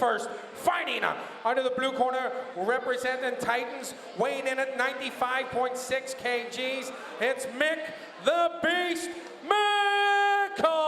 first. Fighting out of the blue corner, representing Titans, weighing in at 95.6 kgs. It's Mick the Beast McCullough.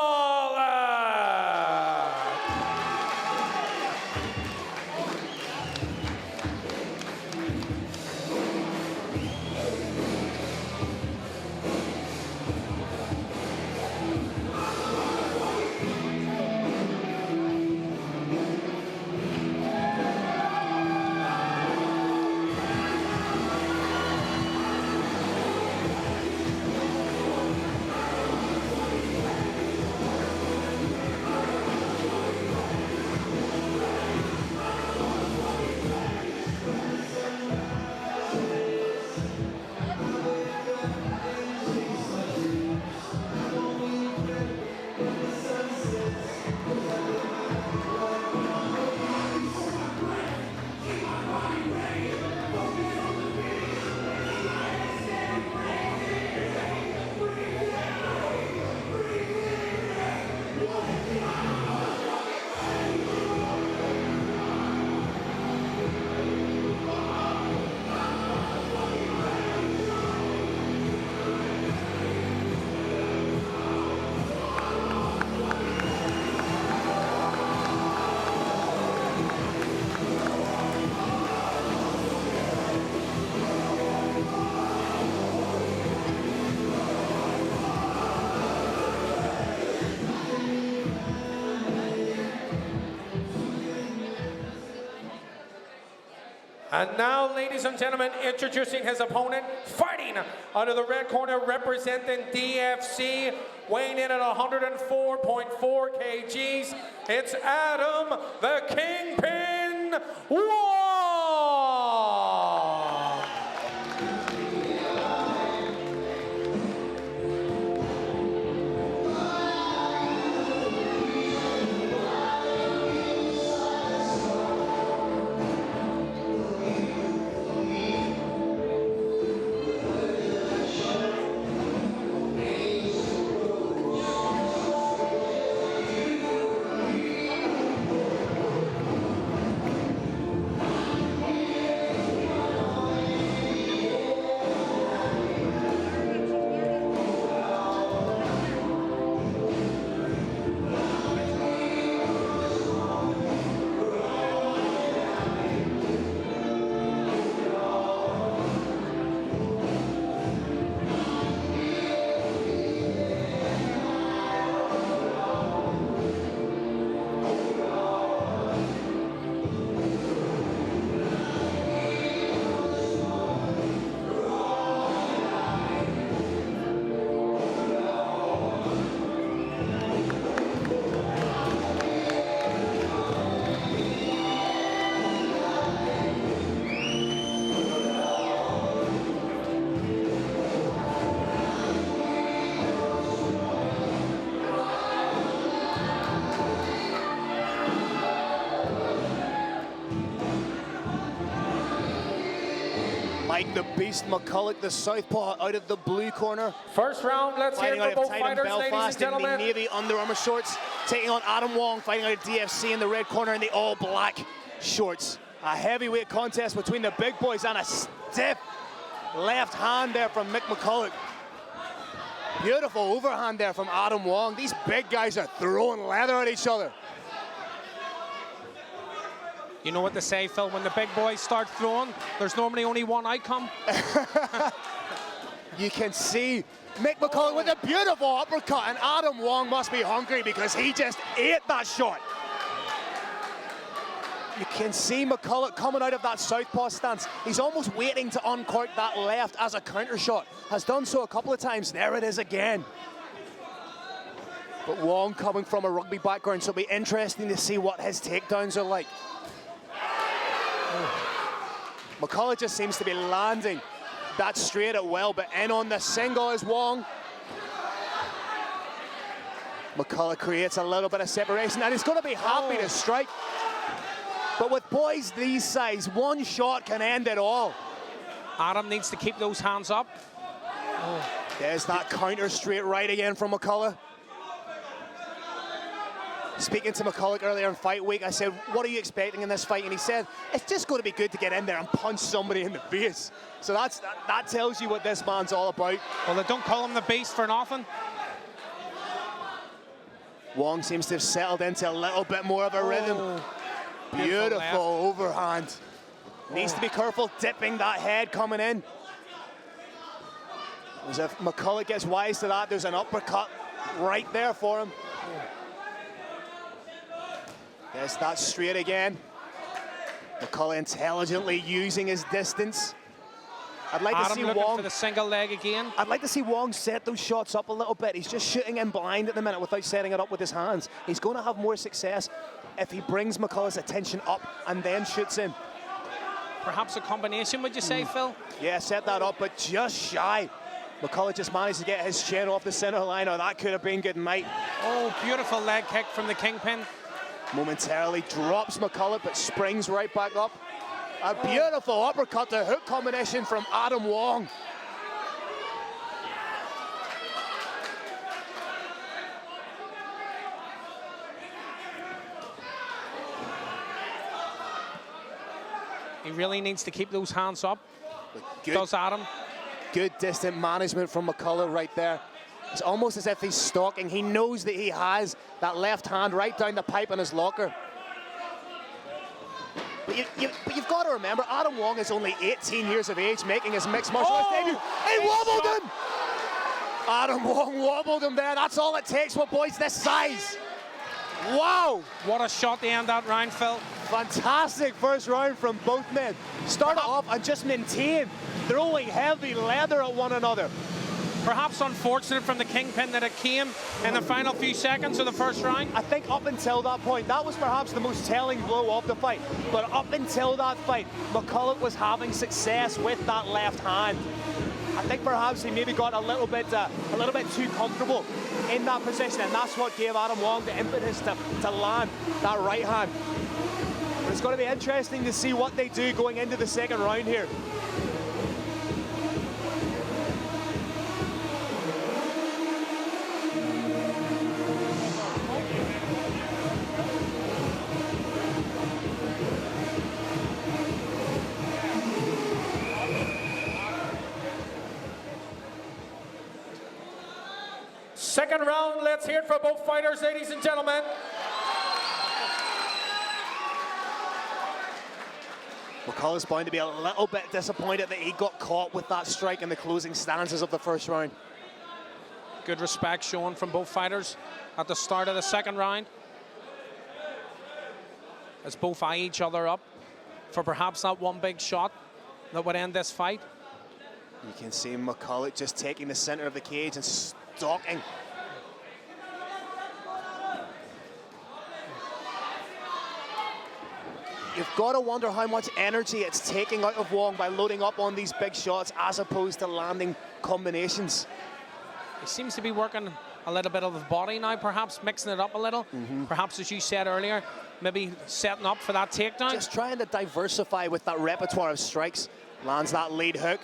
And now, ladies and gentlemen, introducing his opponent, fighting out of the red corner, representing DFC, weighing in at 104.4 kgs. It's Adam the Kingpin Wong! Mike the Beast McCullough, the southpaw, out of the blue corner. First round, let's hear it for both fighters, ladies and Belfast in the gentlemen. navy Under Armour shorts, taking on Adam Wong, fighting out of DFC in the red corner in the all-black shorts. A heavyweight contest between the big boys and a stiff left hand there from Mick McCullough. Beautiful overhand there from Adam Wong. These big guys are throwing leather at each other. You know what they say, Phil, when the big boys start throwing, there's normally only one outcome. You can see Mick McCullough with a beautiful uppercut, and Adam Wong must be hungry because he just ate that shot. You can see McCullough coming out of that southpaw stance. He's almost waiting to uncork that left as a counter shot. Has done so a couple of times. There it is again. But Wong coming from a rugby background, so it'll be interesting to see what his takedowns are like. McCullough just seems to be landing that straight at will, but in on the single is Wong. McCullough creates a little bit of separation, and he's going to be happy to strike. But with boys these size, one shot can end it all. Adam needs to keep those hands up. There's that counter straight right again from McCullough. Speaking to McCullough earlier in fight week, I said, what are you expecting in this fight? And he said, it's just going to be good to get in there and punch somebody in the face. So that tells you what this man's all about. Well, they don't call him the Beast for nothing. Wong seems to have settled into a little bit more of a rhythm. Beautiful overhand. Needs to be careful dipping that head coming in. As if McCullough gets wise to that, there's an uppercut right there for him. Yes, that's straight again. McCullough intelligently using his distance. I'd like to see Wong for the single leg again. I'd like to see Wong set those shots up a little bit. He's just shooting in blind at the minute without setting it up with his hands. He's going to have more success if he brings McCullough's attention up and then shoots in. Perhaps a combination, would you say, Phil? Yeah, set that up, but just shy. McCullough just managed to get his chin off the center line. Oh, that could have been good night. Oh, beautiful leg kick from the Kingpin. Momentarily drops McCullough, but springs right back up. A beautiful uppercut to hook combination from Adam Wong. He really needs to keep those hands up. Good, does Adam. Good distant management from McCullough right there. It's almost as if he's stalking. He knows that he has that left hand right down the pipe in his locker. But you've got to remember, Adam Wong is only 18 years of age, making his mixed martial arts debut. He wobbled him! Adam Wong wobbled him there. That's all it takes for boys this size. Wow! What a shot to end that round, Phil. Fantastic first round from both men. Start it off and just maintain, throwing heavy leather at one another. Perhaps unfortunate from the Kingpin that it came in the final few seconds of the first round. I think up until that point, that was perhaps the most telling blow of the fight. But up until that fight, McCullough was having success with that left hand. I think perhaps he maybe got a little bit too comfortable in that position, and that's what gave Adam Wong the impetus to land that right hand. But it's going to be interesting to see what they do going into the second round here. Second round, let's hear it for both fighters, ladies and gentlemen. McCullough's bound to be a little bit disappointed that he got caught with that strike in the closing stances of the first round. Good respect shown from both fighters at the start of the second round, as both eye each other up for perhaps that one big shot that would end this fight. You can see McCullough just taking the center of the cage and stalking. You've got to wonder how much energy it's taking out of Wong by loading up on these big shots as opposed to landing combinations. He seems to be working a little bit of the body now, perhaps mixing it up a little. Perhaps, as you said earlier, maybe setting up for that takedown. Just trying to diversify with that repertoire of strikes. Lands that lead hook.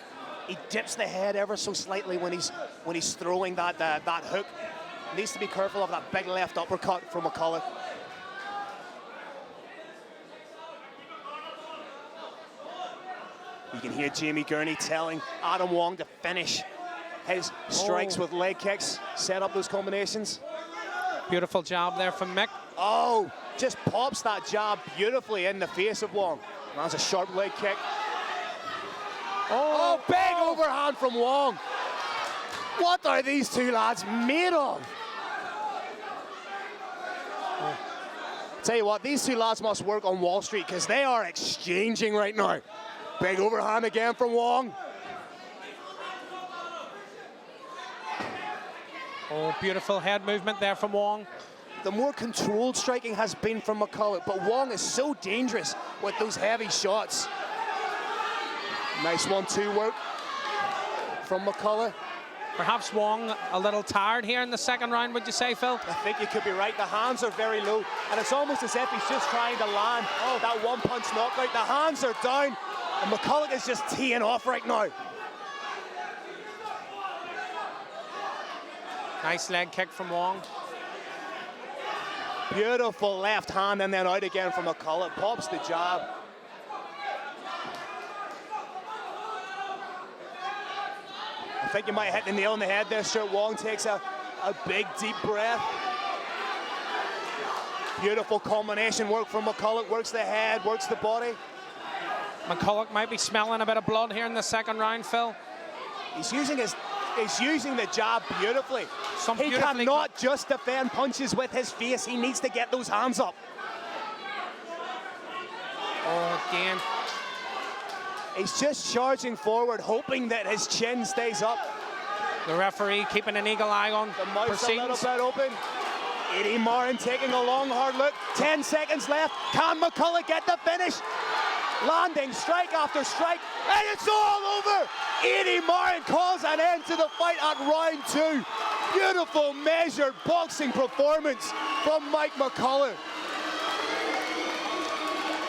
He dips the head ever so slightly when he's throwing that hook. Needs to be careful of that big left uppercut from McCullough. You can hear Jamie Gurney telling Adam Wong to finish his strikes with leg kicks, set up those combinations. Beautiful jab there from Mick. Oh, just pops that jab beautifully in the face of Wong. That's a sharp leg kick. Oh, big overhand from Wong. What are these two lads made of? Tell you what, these two lads must work on Wall Street because they are exchanging right now. Big overhand again from Wong. Oh, beautiful head movement there from Wong. The more controlled striking has been from McCullough, but Wong is so dangerous with those heavy shots. Nice 1-2 work from McCullough. Perhaps Wong a little tired here in the second round, would you say, Phil? I think you could be right. The hands are very low, and it's almost as if he's just trying to land that one-punch knockout. The hands are down, and McCullough is just teeing off right now. Nice leg kick from Wong. Beautiful left hand and then out again from McCullough. Pops the jab. I think you might hit the nail on the head there, Stuart. Wong takes a big, deep breath. Beautiful combination work from McCullough. Works the head, works the body. McCullough might be smelling a bit of blood here in the second round, Phil. He's using the jab beautifully. He cannot just defend punches with his face. He needs to get those hands up. Oh, again. He's just charging forward, hoping that his chin stays up. The referee keeping an eagle eye on The mouth's proceedings. a little bit open. Eddie Morin taking a long, hard look. 10 seconds left. Can McCullough get the finish? Landing strike after strike, and it's all over. Eddie Morin calls an end to the fight at round 2. Beautiful measured boxing performance from Mike McCullough.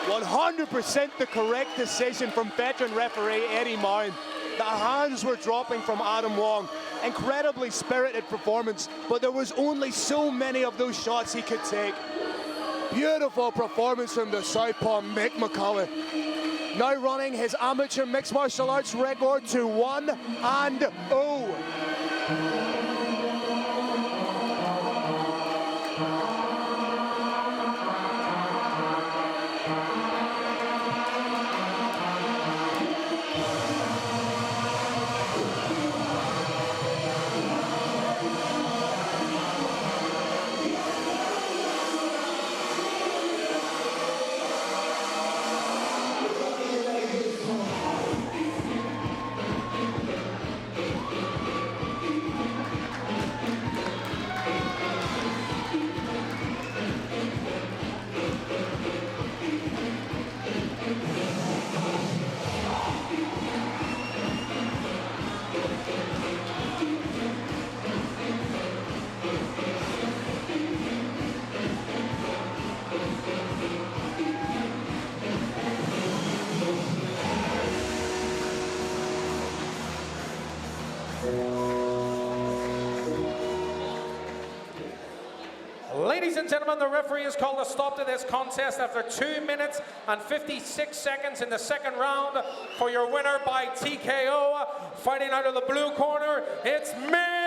100% the correct decision from veteran referee Eddie Morin. The hands were dropping from Adam Wong. Incredibly spirited performance, but there was only so many of those shots he could take. Beautiful performance from the southpaw Mick McCullough. Now running his amateur mixed martial arts record to 1-0. Ladies and gentlemen, the referee has called a stop to this contest after 2 minutes and 56 seconds in the second round. For your winner by TKO, fighting out of the blue corner, it's Mick